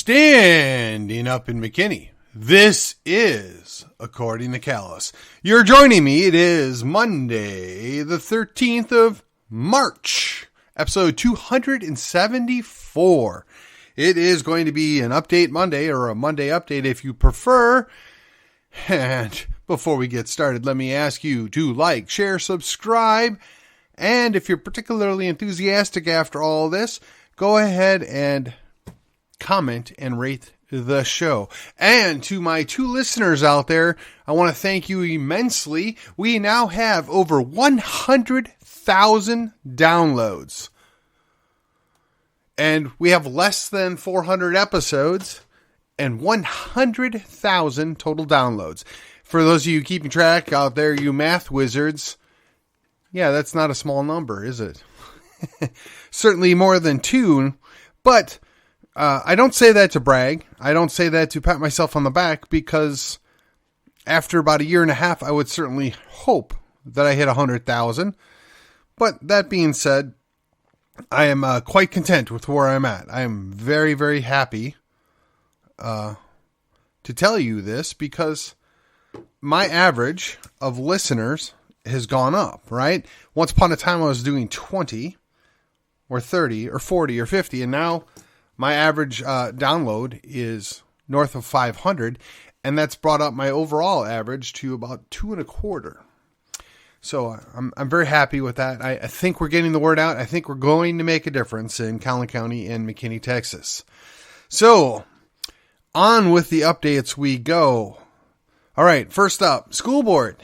Standing up in McKinney, this is According to Callus. You're joining me. It is Monday, the 13th of March, episode 274. It is going to be an update Monday, or a Monday update if you prefer. And before we get started, let me ask you to like, share, subscribe, and if you're particularly enthusiastic after all this, go ahead and comment and rate the show. And to my two listeners out there, I want to thank you immensely. We now have over 100,000 downloads. And we have less than 400 episodes and 100,000 total downloads. For those of you keeping track out there, you math wizards, yeah, that's not a small number, is it? Certainly more than two, but I don't say that to brag. I don't say that to pat myself on the back, because after about a year and a half, I would certainly hope that I hit 100,000. But that being said, I am quite content with where I'm at. I am very, very happy to tell you this, because my average of listeners has gone up, right? Once upon a time, I was doing 20 or 30 or 40 or 50, and now my average download is north of 500, and that's brought up my overall average to about 2.25. So I'm very happy with that. I think we're getting the word out. I think we're going to make a difference in Collin County and McKinney, Texas. So on with the updates we go. All right, first up, school board.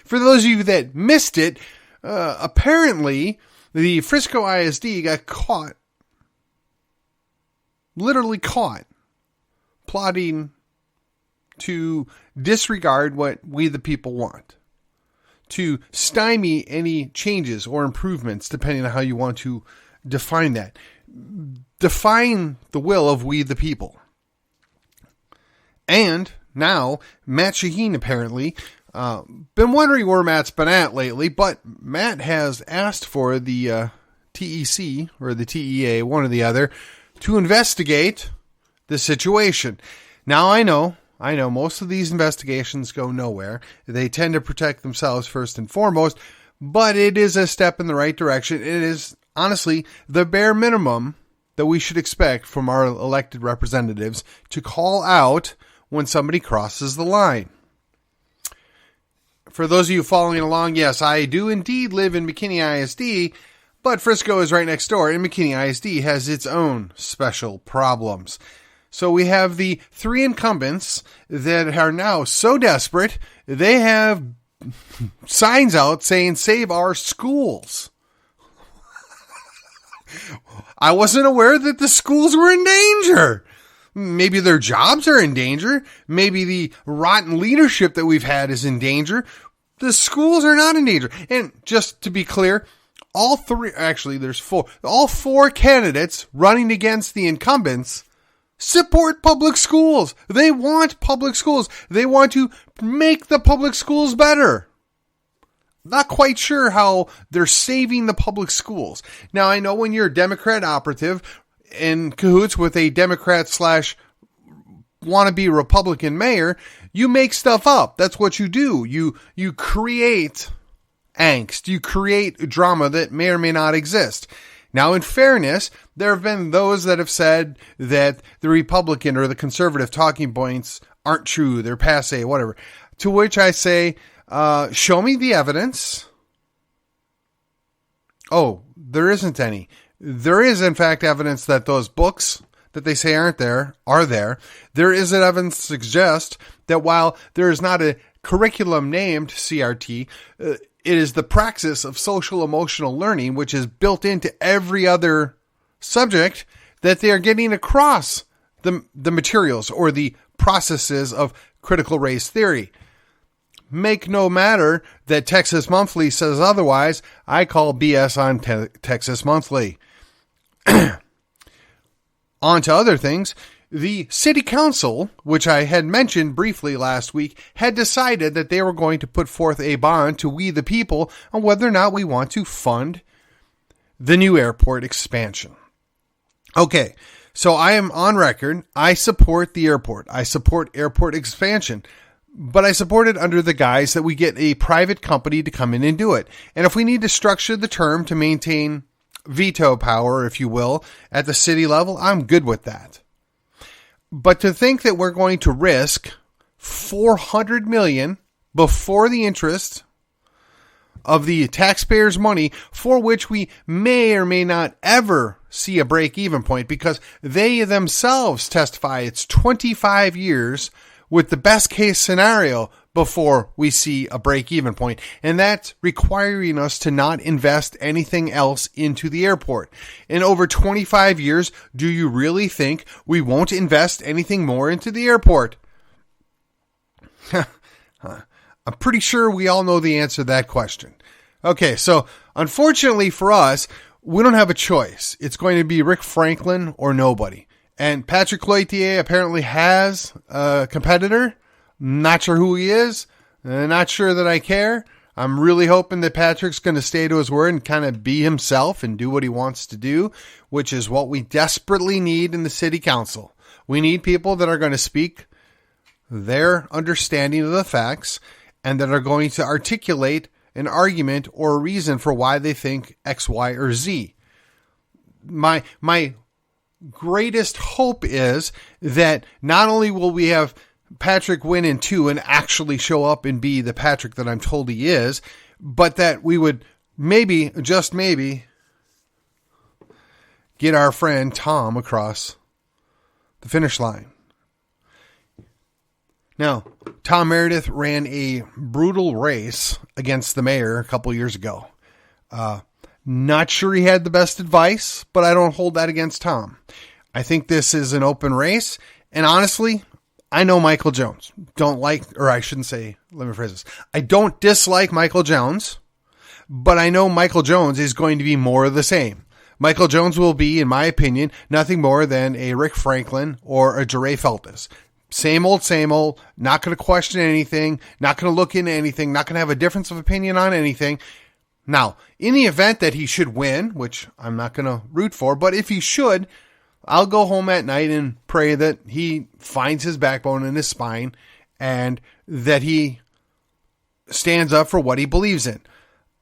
For those of you that missed it, apparently the Frisco ISD got caught, literally caught, plotting to disregard what we the people want, to stymie any changes or improvements, depending on how you want to define that. Define the will of we the people. And now, Matt Shaheen apparently, been wondering where Matt's been at lately, but Matt has asked for the TEC, or the TEA, one or the other, to investigate the situation. Now, I know most of these investigations go nowhere. They tend to protect themselves first and foremost, but it is a step in the right direction. It is, honestly, the bare minimum that we should expect from our elected representatives, to call out when somebody crosses the line. For those of you following along, yes, I do indeed live in McKinney ISD, but Frisco is right next door, and McKinney ISD has its own special problems. So we have the three incumbents that are now so desperate, they have signs out saying, "Save our schools." I wasn't aware that the schools were in danger. Maybe their jobs are in danger. Maybe the rotten leadership that we've had is in danger. The schools are not in danger. And just to be clear, all four candidates running against the incumbents support public schools. They want public schools. They want to make the public schools better. Not quite sure how they're saving the public schools. Now, I know when you're a Democrat operative in cahoots with a Democrat / wannabe Republican mayor, you make stuff up. That's what you do. You create angst. You create drama that may or may not exist. Now, in fairness, there have been those that have said that the Republican or the conservative talking points aren't true. They're passé, whatever. To which I say, show me the evidence. Oh, there isn't any. There is, in fact, evidence that those books that they say aren't there are there. There is evidence to suggest that while there is not a curriculum named CRT, it is the praxis of social emotional learning, which is built into every other subject, that they are getting across the materials or the processes of critical race theory. Make no matter that Texas Monthly says otherwise. I call BS on Texas Monthly. On to other things. The city council, which I had mentioned briefly last week, had decided that they were going to put forth a bond to we the people on whether or not we want to fund the new airport expansion. Okay, So I am on record. I support the airport. I support airport expansion. But I support it under the guise that we get a private company to come in and do it. And if we need to structure the term to maintain veto power, if you will, at the city level, I'm good with that. But to think that we're going to risk $400 million before the interest of the taxpayers' money, for which we may or may not ever see a break-even point, because they themselves testify it's 25 years with the best case scenario before we see a break-even point. And that's requiring us to not invest anything else into the airport. In over 25 years, do you really think we won't invest anything more into the airport? I'm pretty sure we all know the answer to that question. Okay, so unfortunately for us, we don't have a choice. It's going to be Rick Franklin or nobody. And Patrick Cloutier apparently has a competitor. Not sure who he is. Not sure that I care. I'm really hoping that Patrick's going to stay to his word and kind of be himself and do what he wants to do, which is what we desperately need in the city council. We need people that are going to speak their understanding of the facts and that are going to articulate an argument or a reason for why they think X, Y, or Z. My greatest hope is that not only will we have Patrick win in 2 and actually show up and be the Patrick that I'm told he is, but that we would maybe, just maybe, get our friend Tom across the finish line. Now, Tom Meredith ran a brutal race against the mayor a couple years ago. Not sure he had the best advice, but I don't hold that against Tom. I think this is an open race. And honestly, I know Michael Jones. Let me phrase this. I don't dislike Michael Jones, but I know Michael Jones is going to be more of the same. Michael Jones will be, in my opinion, nothing more than a Rick Franklin or a Jeray Feltus. Same old, not going to question anything, not going to look into anything, not going to have a difference of opinion on anything. Now, in the event that he should win, which I'm not going to root for, but if he should, I'll go home at night and pray that he finds his backbone in his spine and that he stands up for what he believes in.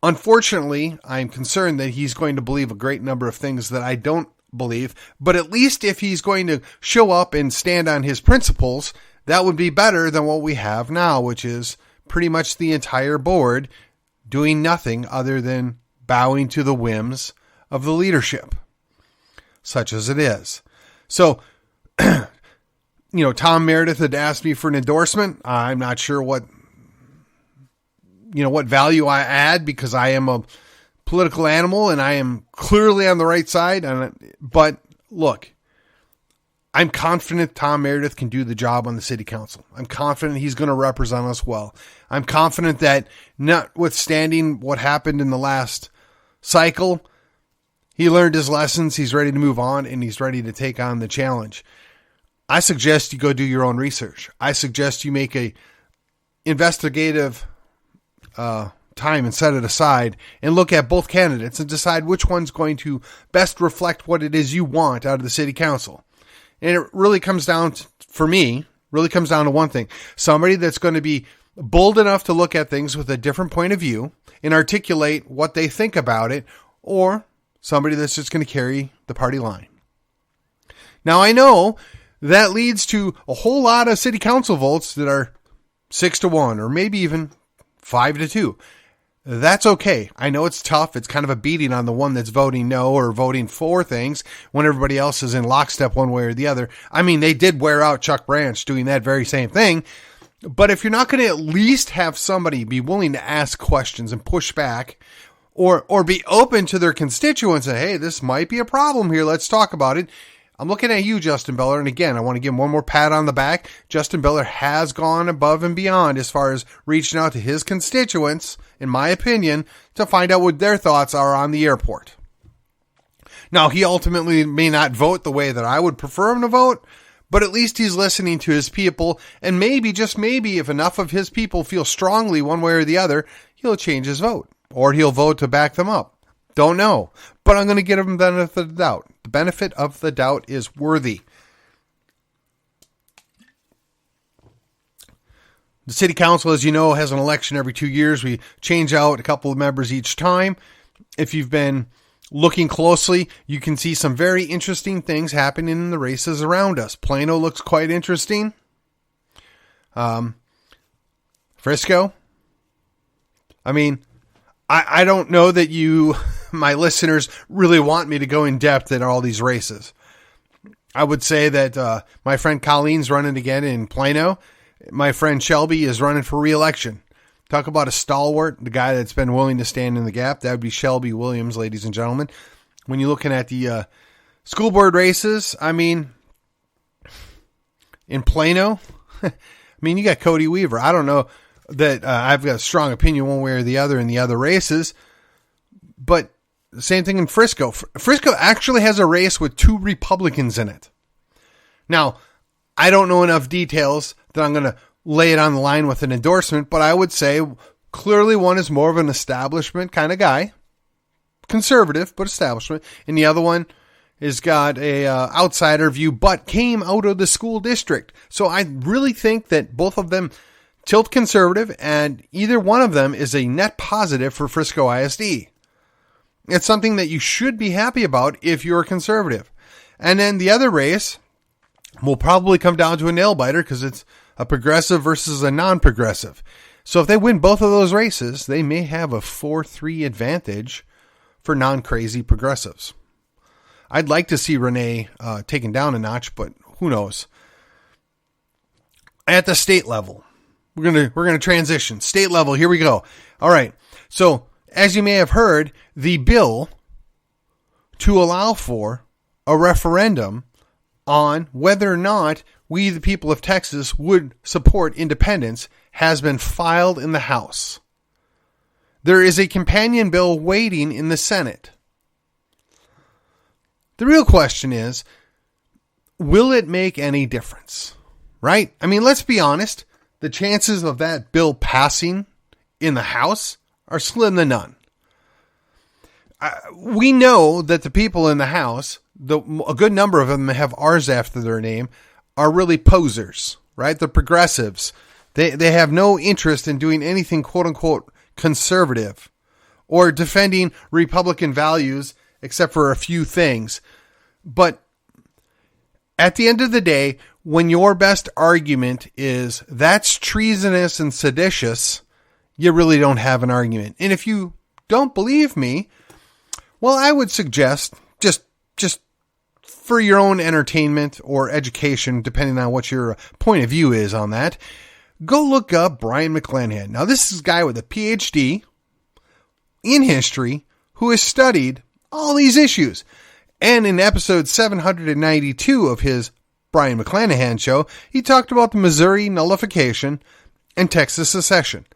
Unfortunately, I'm concerned that he's going to believe a great number of things that I don't believe, but at least if he's going to show up and stand on his principles, that would be better than what we have now, which is pretty much the entire board doing nothing other than bowing to the whims of the leadership, such as it is. So, Tom Meredith had asked me for an endorsement. I'm not sure what value I add, because I am a political animal and I am clearly on the right side. But look, I'm confident Tom Meredith can do the job on the city council. I'm confident he's going to represent us well. I'm confident that, notwithstanding what happened in the last cycle, he learned his lessons, he's ready to move on, and he's ready to take on the challenge. I suggest you go do your own research. I suggest you make a investigative time and set it aside and look at both candidates and decide which one's going to best reflect what it is you want out of the city council. And it really comes down to, for me, to one thing. Somebody that's going to be bold enough to look at things with a different point of view and articulate what they think about it, or somebody that's just going to carry the party line. Now, I know that leads to a whole lot of city council votes that are 6-1 or maybe even 5-2. That's okay. I know it's tough. It's kind of a beating on the one that's voting no or voting for things when everybody else is in lockstep one way or the other. I mean, they did wear out Chuck Branch doing that very same thing. But if you're not going to at least have somebody be willing to ask questions and push back, or be open to their constituents and, hey, this might be a problem here, let's talk about it. I'm looking at you, Justin Beller, and again, I want to give him one more pat on the back. Justin Beller has gone above and beyond as far as reaching out to his constituents, in my opinion, to find out what their thoughts are on the airport. Now, he ultimately may not vote the way that I would prefer him to vote, but at least he's listening to his people, and maybe, just maybe, if enough of his people feel strongly one way or the other, he'll change his vote, or he'll vote to back them up. Don't know. But I'm going to give him the benefit of the doubt. The benefit of the doubt is worthy. The city council, as you know, has an election every 2 years. We change out a couple of members each time. If you've been looking closely, you can see some very interesting things happening in the races around us. Plano looks quite interesting. Frisco. I mean, I don't know that you, my listeners, really want me to go in depth in all these races. I would say that my friend Colleen's running again in Plano. My friend Shelby is running for re-election. Talk about a stalwart, the guy that's been willing to stand in the gap. That would be Shelby Williams, ladies and gentlemen. When you're looking at the school board races, I mean, in Plano, I mean, you got Cody Weaver. I don't know that I've got a strong opinion one way or the other in the other races, but the same thing in Frisco. Frisco actually has a race with 2 Republicans in it. Now, I don't know enough details that I'm going to lay it on the line with an endorsement, but I would say clearly one is more of an establishment kind of guy, conservative, but establishment. And the other one has got a outsider view, but came out of the school district. So I really think that both of them tilt conservative, and either one of them is a net positive for Frisco ISD. It's something that you should be happy about if you're a conservative. And then the other race will probably come down to a nail biter because it's a progressive versus a non-progressive. So if they win both of those races, they may have a 4-3 advantage for non-crazy progressives. I'd like to see Renee taken down a notch, but who knows? At the state level, we're gonna transition. State level, here we go. All right. So as you may have heard, the bill to allow for a referendum on whether or not we, the people of Texas, would support independence has been filed in the House. There is a companion bill waiting in the Senate. The real question is, will it make any difference? Right? I mean, let's be honest. The chances of that bill passing in the House are slim to none. We know that the people in the House, a good number of them have R's after their name, are really posers, right? The progressives. They have no interest in doing anything quote unquote conservative or defending Republican values except for a few things. But at the end of the day, when your best argument is that's treasonous and seditious, you really don't have an argument. And if you don't believe me, well, I would suggest just for your own entertainment or education, depending on what your point of view is on that, go look up Brian McClanahan. Now, this is a guy with a PhD in history who has studied all these issues. And in episode 792 of his Brian McClanahan show, he talked about the Missouri nullification and Texas secession.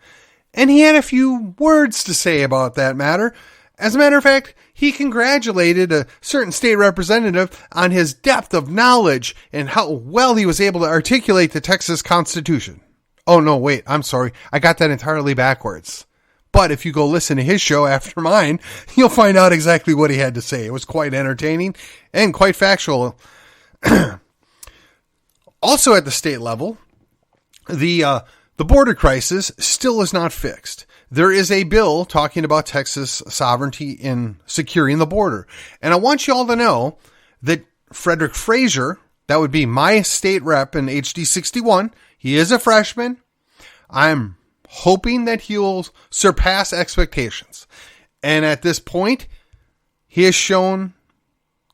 And he had a few words to say about that matter. As a matter of fact, he congratulated a certain state representative on his depth of knowledge and how well he was able to articulate the Texas Constitution. Oh, no, wait, I'm sorry. I got that entirely backwards. But if you go listen to his show after mine, you'll find out exactly what he had to say. It was quite entertaining and quite factual. Also at the state level, the border crisis still is not fixed. There is a bill talking about Texas sovereignty in securing the border. And I want you all to know that Frederick Frazier, that would be my state rep in HD 61, he is a freshman. I'm hoping that he will surpass expectations. And at this point, he has shown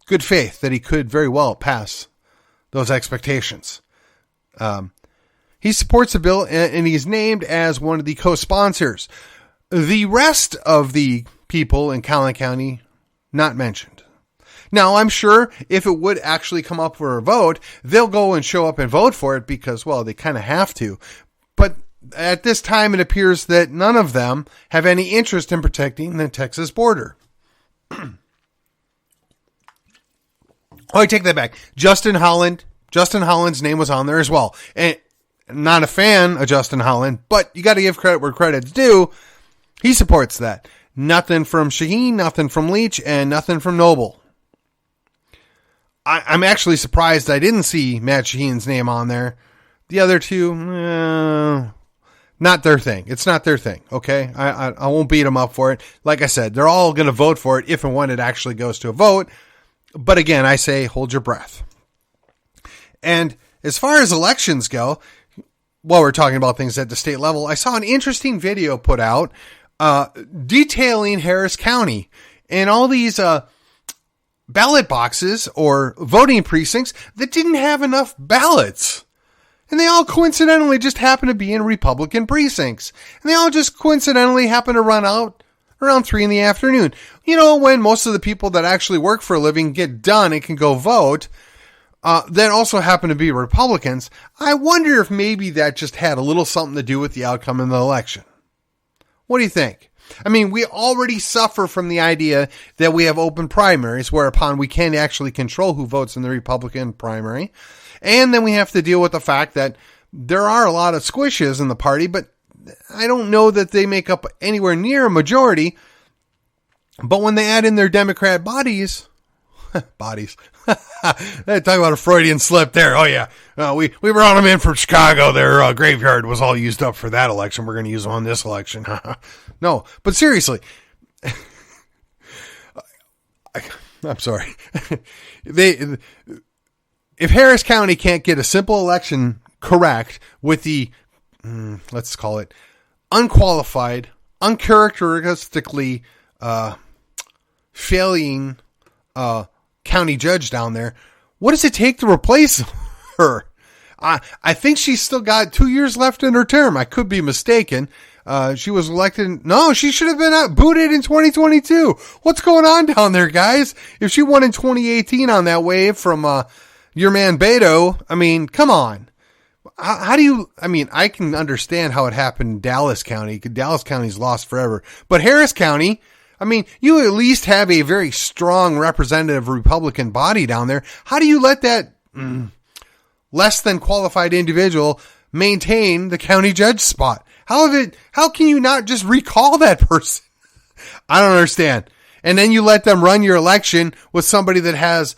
good faith that he could very well pass those expectations. He supports the bill, and he's named as one of the co-sponsors. The rest of the people in Collin County, not mentioned. Now, I'm sure if it would actually come up for a vote, they'll go and show up and vote for it because, well, they kind of have to. But at this time, it appears that none of them have any interest in protecting the Texas border. Oh, I take that back. Justin Holland's name was on there as well. And not a fan of Justin Holland, but you got to give credit where credit's due. He supports that. Nothing from Shaheen, nothing from Leach, and nothing from Noble. I'm actually surprised I didn't see Matt Shaheen's name on there. The other two, not their thing. It's not their thing, okay? I won't beat them up for it. Like I said, they're all going to vote for it if and when it actually goes to a vote. But again, I say hold your breath. And as far as elections go, while we're talking about things at the state level, I saw an interesting video put out detailing Harris County and all these ballot boxes or voting precincts that didn't have enough ballots. And they all coincidentally just happen to be in Republican precincts. And they all just coincidentally happen to run out around 3 p.m. You know, when most of the people that actually work for a living get done and can go vote, that also happen to be Republicans. I wonder if maybe that just had a little something to do with the outcome of the election. What do you think? I mean, we already suffer from the idea that we have open primaries, whereupon we can't actually control who votes in the Republican primary. And then we have to deal with the fact that there are a lot of squishes in the party, but I don't know that they make up anywhere near a majority. But when they add in their Democrat bodies, talk about a Freudian slip there. Oh yeah. We brought them in from Chicago. Their graveyard was all used up for that election. We're going to use them on this election. No, but seriously, I'm sorry. If Harris County can't get a simple election correct with the, let's call it unqualified, uncharacteristically, failing, county judge down there, what does it take to replace her? I think she's still got 2 years left in her term. I could be mistaken. She was elected. No, she should have been booted in 2022. What's going on down there, guys? If she won in 2018 on that wave from your man Beto, I mean, come on. How do you, I mean, I can understand how it happened in Dallas County. Dallas County's lost forever. But Harris County, I mean, you at least have a very strong representative Republican body down there. How do you let that less than qualified individual maintain the county judge spot? How can you not just recall that person? I don't understand. And then you let them run your election with somebody that has,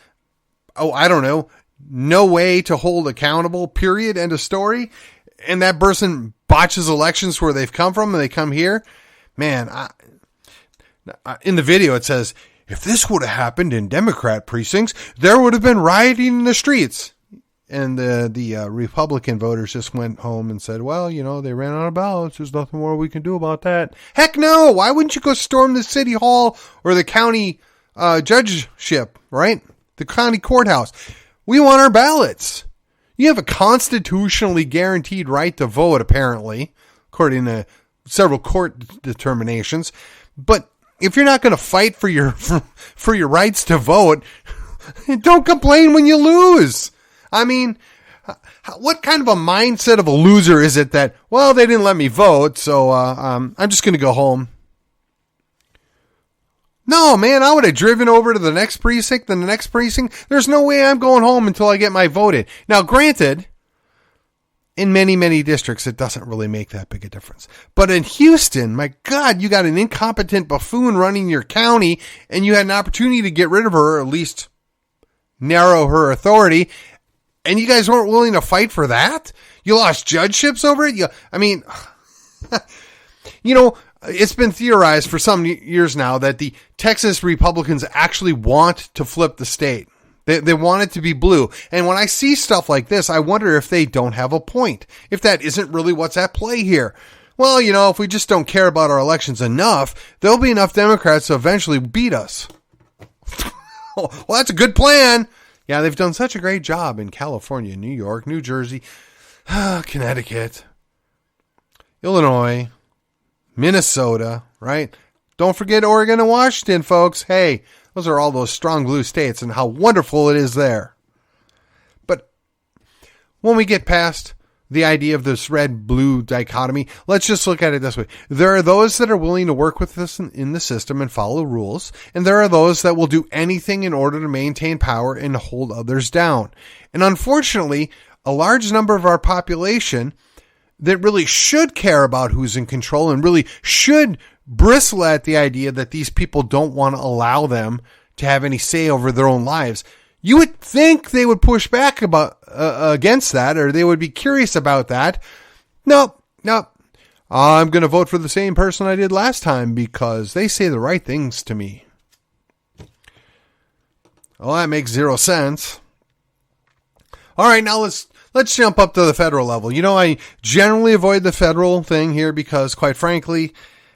I don't know, no way to hold accountable, period, end of story. And that person botches elections where they've come from and they come here. Man, in the video, it says, if this would have happened in Democrat precincts, there would have been rioting in the streets. And the Republican voters just went home and said, well, you know, they ran out of ballots. There's nothing more we can do about that. Heck no. Why wouldn't you go storm the city hall or the county judgeship, right? The county courthouse. We want our ballots. You have a constitutionally guaranteed right to vote, apparently, according to several court determinations. But if you're not going to fight for your rights to vote, don't complain when you lose. I mean, what kind of a mindset of a loser is it that, well, they didn't let me vote, so I'm just going to go home? No, man, I would have driven over to the next precinct and the next precinct. There's no way I'm going home until I get my vote in. Now, granted, in many, many districts, it doesn't really make that big a difference. But in Houston, my God, you got an incompetent buffoon running your county, and you had an opportunity to get rid of her, or at least narrow her authority, and you guys weren't willing to fight for that? You lost judgeships over it? You know, it's been theorized for some years now that the Texas Republicans actually want to flip the state. They want it to be blue. And when I see stuff like this, I wonder if they don't have a point. If that isn't really what's at play here. Well, you know, if we just don't care about our elections enough, there'll be enough Democrats to eventually beat us. Well, that's a good plan. Yeah, they've done such a great job in California, New York, New Jersey, Connecticut, Illinois, Minnesota, right? Don't forget Oregon and Washington, folks. Hey, those are all those strong blue states and how wonderful it is there. But when we get past the idea of this red-blue dichotomy, let's just look at it this way. There are those that are willing to work with us in the system and follow rules, and there are those that will do anything in order to maintain power and hold others down. And unfortunately, a large number of our population that really should care about who's in control and really should bristle at the idea that these people don't want to allow them to have any say over their own lives. You would think they would push back against that, or they would be curious about that. No. I'm going to vote for the same person I did last time because they say the right things to me. Well, that makes zero sense. All right, now let's jump up to the federal level. I generally avoid the federal thing here because, quite frankly,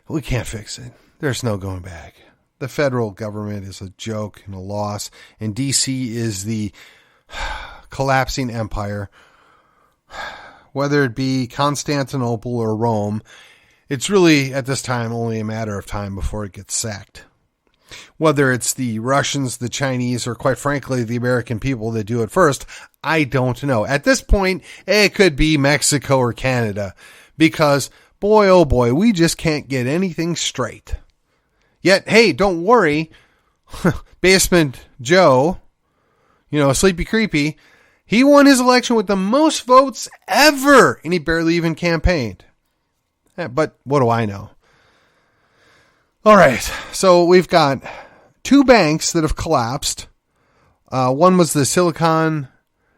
we can't fix it. There's no going back. The federal government is a joke and a loss, and D.C. is the collapsing empire. Whether it be Constantinople or Rome, it's really, at this time, only a matter of time before it gets sacked. Whether it's the Russians, the Chinese, or quite frankly, the American people that do it first, I don't know. At this point, it could be Mexico or Canada because, boy, oh boy, we just can't get anything straight. Yet, hey, don't worry, Basement Joe, Sleepy Creepy, he won his election with the most votes ever, and he barely even campaigned. But what do I know? All right, so we've got two banks that have collapsed. One was the Silicon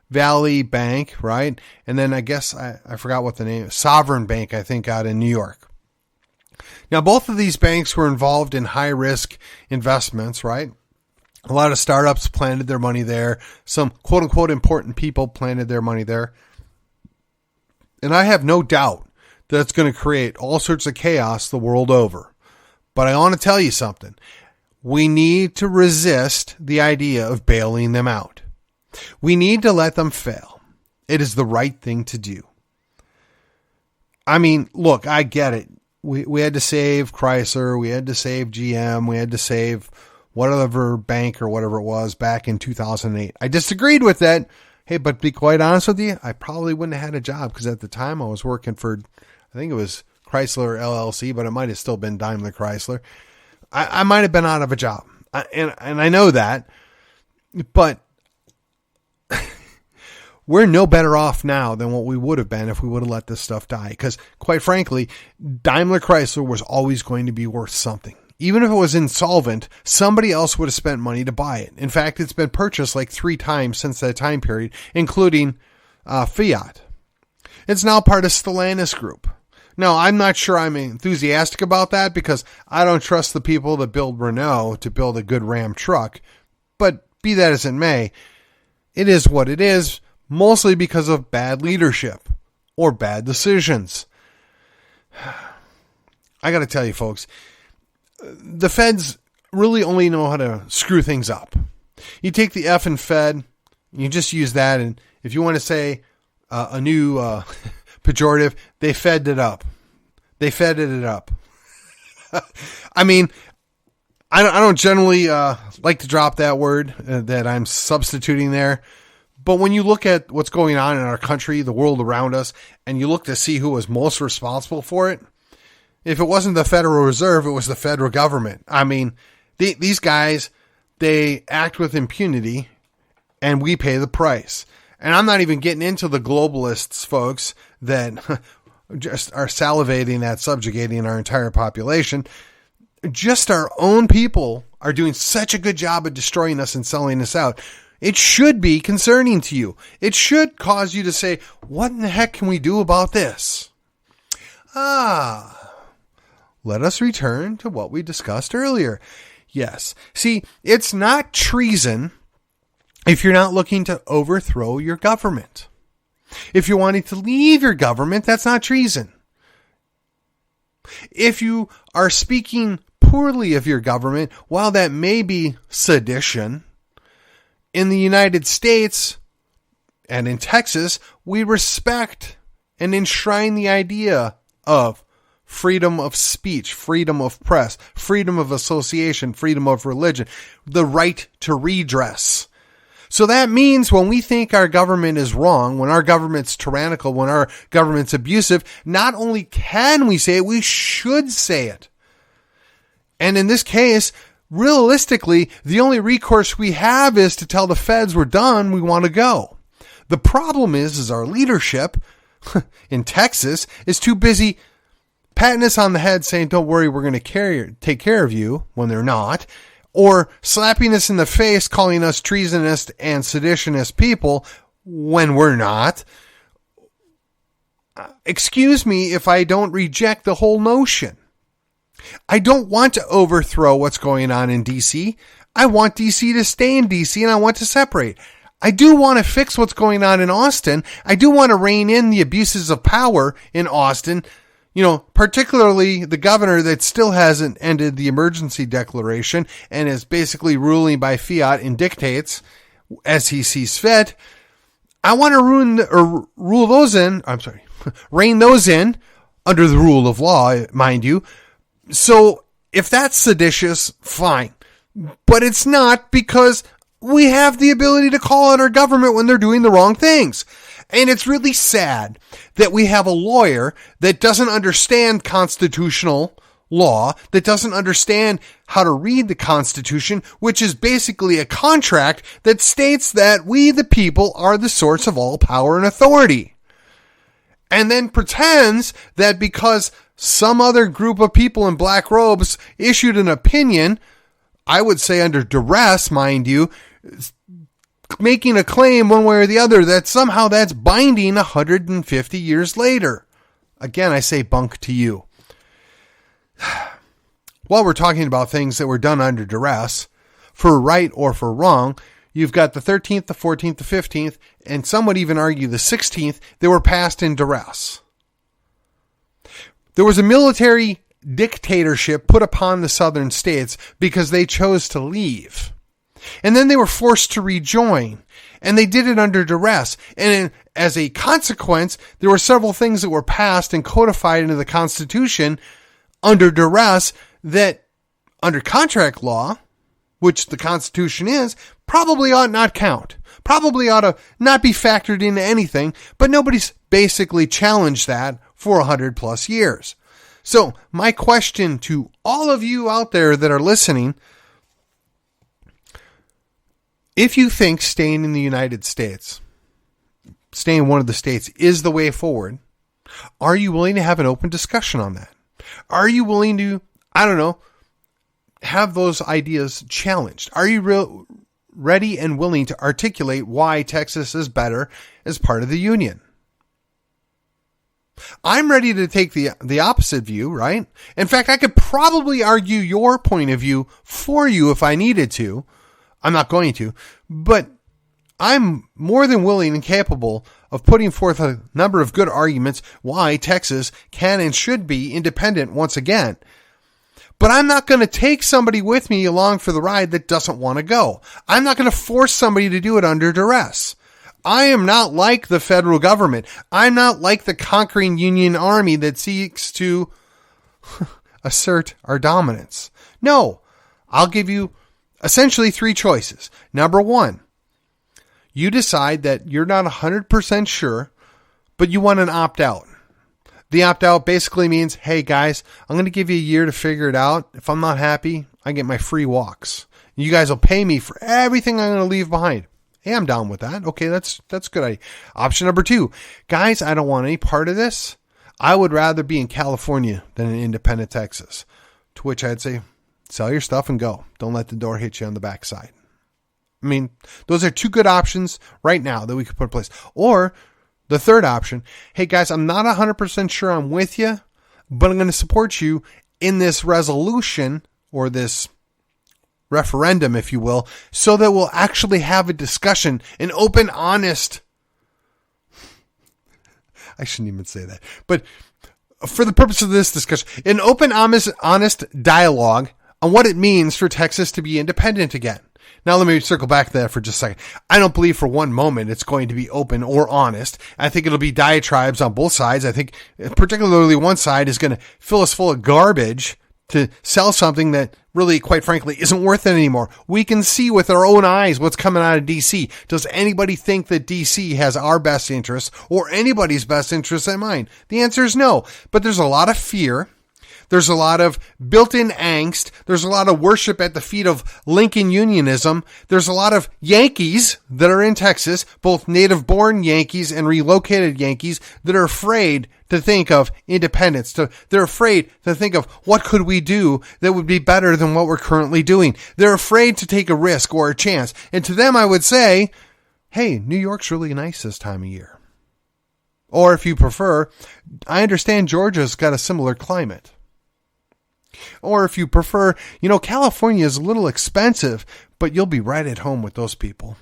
Valley Bank, right? And then I guess I forgot what the name, Sovereign Bank, I think, out in New York. Now, both of these banks were involved in high-risk investments, right? A lot of startups planted their money there. Some quote-unquote important people planted their money there. And I have no doubt that it's going to create all sorts of chaos the world over. But I want to tell you something. We need to resist the idea of bailing them out. We need to let them fail. It is the right thing to do. I mean, look, I get it. We had to save Chrysler. We had to save GM. We had to save whatever bank or whatever it was back in 2008. I disagreed with that. Hey, but to be quite honest with you, I probably wouldn't have had a job because at the time I was working for, I think it was Chrysler LLC, but it might have still been Daimler Chrysler. I might have been out of a job. And I know that, but we're no better off now than what we would have been if we would have let this stuff die. Because quite frankly, Daimler Chrysler was always going to be worth something. Even if it was insolvent, somebody else would have spent money to buy it. In fact, it's been purchased like 3 times since that time period, including Fiat. It's now part of Stellantis Group. Now, I'm not sure I'm enthusiastic about that because I don't trust the people that build Renault to build a good Ram truck. But be that as it may, it is what it is. Mostly because of bad leadership or bad decisions. I got to tell you, folks, the feds really only know how to screw things up. You take the F in Fed, you just use that, and if you want to say a new pejorative, they fed it up. They fed it up. I mean, I don't generally like to drop that word that I'm substituting there. But when you look at what's going on in our country, the world around us, and you look to see who was most responsible for it, if it wasn't the Federal Reserve, it was the federal government. I mean, these guys, they act with impunity, and we pay the price. And I'm not even getting into the globalists, folks, that just are salivating at subjugating our entire population. Just our own people are doing such a good job of destroying us and selling us out. It should be concerning to you. It should cause you to say, what in the heck can we do about this? Let us return to what we discussed earlier. Yes. See, it's not treason if you're not looking to overthrow your government. If you're wanting to leave your government, that's not treason. If you are speaking poorly of your government, while that may be sedition, in the United States and in Texas, we respect and enshrine the idea of freedom of speech, freedom of press, freedom of association, freedom of religion, the right to redress. So that means when we think our government is wrong, when our government's tyrannical, when our government's abusive, not only can we say it, we should say it. And in this case, realistically, the only recourse we have is to tell the feds we're done, we want to go. The problem is our leadership in Texas is too busy patting us on the head saying, don't worry, we're going to take care of you, when they're not, or slapping us in the face, calling us treasonous and seditionist people when we're not. Excuse me if I don't reject the whole notion. I don't want to overthrow what's going on in DC. I want DC to stay in DC, and I want to separate. I do want to fix what's going on in Austin. I do want to rein in the abuses of power in Austin. You know, particularly the governor that still hasn't ended the emergency declaration and is basically ruling by fiat and dictates as he sees fit. I want to rein those in under the rule of law, mind you. So if that's seditious, fine. But it's not, because we have the ability to call out our government when they're doing the wrong things. And it's really sad that we have a lawyer that doesn't understand constitutional law, that doesn't understand how to read the Constitution, which is basically a contract that states that we, the people, are the source of all power and authority. And then pretends that because some other group of people in black robes issued an opinion, I would say under duress, mind you, making a claim one way or the other, that somehow that's binding 150 years later. Again, I say bunk to you. While we're talking about things that were done under duress, for right or for wrong, you've got the 13th, the 14th, the 15th, and some would even argue the 16th, that were passed in duress. There was a military dictatorship put upon the southern states because they chose to leave. And then they were forced to rejoin, and they did it under duress. And as a consequence, there were several things that were passed and codified into the Constitution under duress that, under contract law, which the Constitution is, probably ought not count. Probably ought to not be factored into anything, but nobody's basically challenged that for 100 plus years. So my question to all of you out there that are listening, if you think staying in the United States, staying in one of the states, is the way forward, are you willing to have an open discussion on that? Are you willing to, have those ideas challenged? Are you ready and willing to articulate why Texas is better as part of the Union? I'm ready to take the opposite view, right? In fact, I could probably argue your point of view for you if I needed to. I'm not going to, but I'm more than willing and capable of putting forth a number of good arguments why Texas can and should be independent once again. But I'm not going to take somebody with me along for the ride that doesn't want to go. I'm not going to force somebody to do it under duress. I am not like the federal government. I'm not like the conquering Union Army that seeks to assert our dominance. No, I'll give you essentially three choices. Number one, you decide that you're not 100% sure, but you want an opt-out. The opt-out basically means, hey guys, I'm going to give you a year to figure it out. If I'm not happy, I get my free walks. You guys will pay me for everything I'm going to leave behind. Hey, I'm down with that. Okay, that's good. Option number two, guys, I don't want any part of this. I would rather be in California than in independent Texas. To which I'd say, sell your stuff and go. Don't let the door hit you on the backside. I mean, those are two good options right now that we could put in place. Or the third option, hey guys, I'm not 100% sure I'm with you, but I'm going to support you in this resolution or this referendum, if you will, so that we'll actually have a discussion, an open, honest, I shouldn't even say that, but for the purpose of this discussion, an open, honest dialogue on what it means for Texas to be independent again. Now, let me circle back to that for just a second. I don't believe for one moment it's going to be open or honest. I think it'll be diatribes on both sides. I think particularly one side is going to fill us full of garbage to sell something that really, quite frankly, isn't worth it anymore. We can see with our own eyes what's coming out of DC. Does anybody think that DC has our best interests or anybody's best interests in mind? The answer is no. But there's a lot of fear. There's a lot of built-in angst. There's a lot of worship at the feet of Lincoln Unionism. There's a lot of Yankees that are in Texas, both native-born Yankees and relocated Yankees, that are afraid to think of independence. They're afraid to think of what could we do that would be better than what we're currently doing. They're afraid to take a risk or a chance. And to them, I would say, hey, New York's really nice this time of year. Or if you prefer, I understand Georgia's got a similar climate. Or if you prefer, California is a little expensive, but you'll be right at home with those people.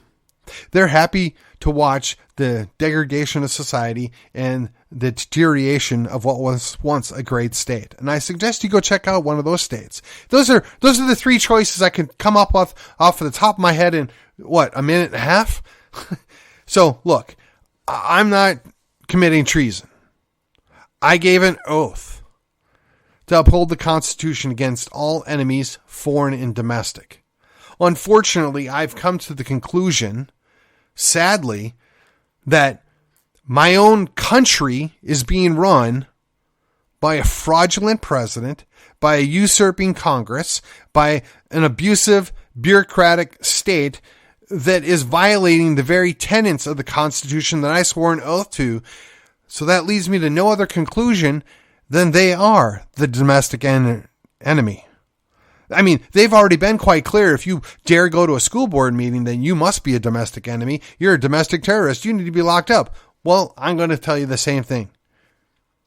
They're happy to watch the degradation of society and the deterioration of what was once a great state. And I suggest you go check out one of those states. Those are the three choices I could come up with off the top of my head in, a minute and a half? So, look, I'm not committing treason. I gave an oath to uphold the Constitution against all enemies, foreign and domestic. Unfortunately, I've come to the conclusion, sadly, that my own country is being run by a fraudulent president, by a usurping Congress, by an abusive, bureaucratic state that is violating the very tenets of the Constitution that I swore an oath to. So that leads me to no other conclusion than they are the domestic enemy. I mean, they've already been quite clear. If you dare go to a school board meeting, then you must be a domestic enemy. You're a domestic terrorist. You need to be locked up. Well, I'm going to tell you the same thing.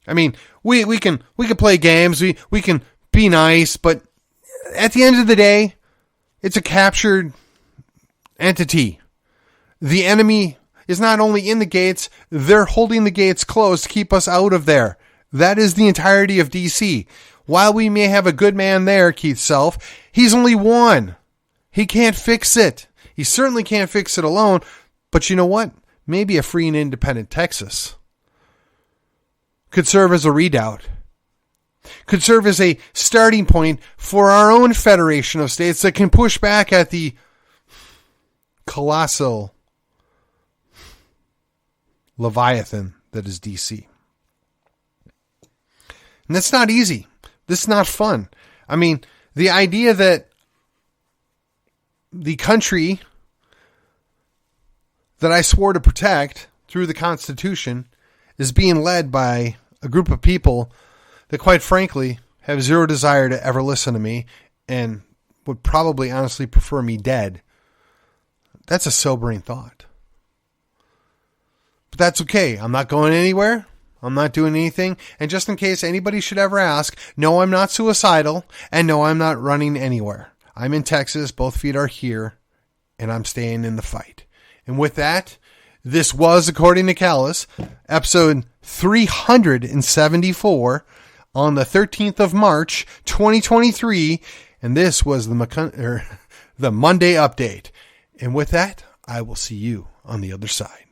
I mean, we can play games. We can be nice, but at the end of the day, it's a captured entity. The enemy is not only in the gates, they're holding the gates closed to keep us out of there. That is the entirety of DC. While we may have a good man there, Keith Self, he's only one. He can't fix it. He certainly can't fix it alone. But you know what? Maybe a free and independent Texas could serve as a redoubt. Could serve as a starting point for our own federation of states that can push back at the colossal Leviathan that is DC. And that's not easy. This is not fun. I mean, the idea that the country that I swore to protect through the Constitution is being led by a group of people that, quite frankly, have zero desire to ever listen to me and would probably honestly prefer me dead. That's a sobering thought. But that's okay. I'm not going anywhere. I'm not doing anything. And just in case anybody should ever ask, no, I'm not suicidal, and no, I'm not running anywhere. I'm in Texas. Both feet are here, and I'm staying in the fight. And with that, this was, according to Callus, episode 374 on the 13th of March, 2023. And this was the Monday update. And with that, I will see you on the other side.